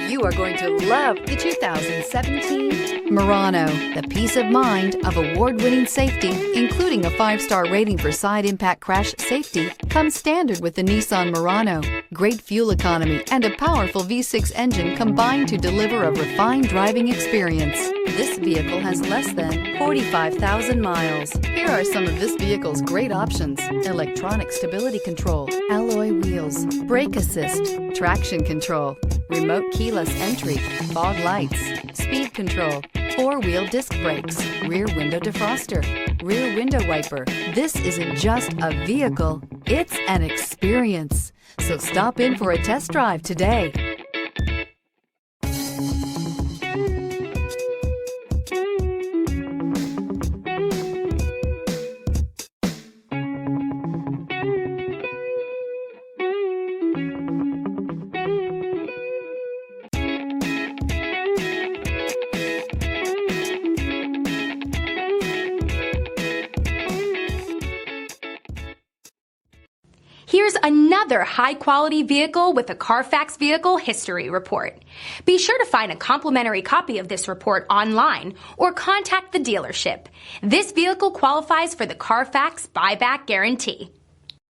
You are going to love the 2017 Murano. The peace of mind of award-winning safety, including a 5-star rating for side impact crash safety, comes standard with the Nissan Murano. Great fuel economy and a powerful V6 engine combine to deliver a refined driving experience. This vehicle has less than 45,000 miles. Here are some of this vehicle's great options: electronic stability control, alloy wheels, brake assist, traction control, remote keyless entry, fog lights, speed control, 4-wheel disc brakes, rear window defroster, rear window wiper. This isn't just a vehicle, it's an experience. So stop in for a test drive today. Here's another high-quality vehicle with a Carfax Vehicle History Report. Be sure to find a complimentary copy of this report online or contact the dealership. This vehicle qualifies for the Carfax Buyback Guarantee.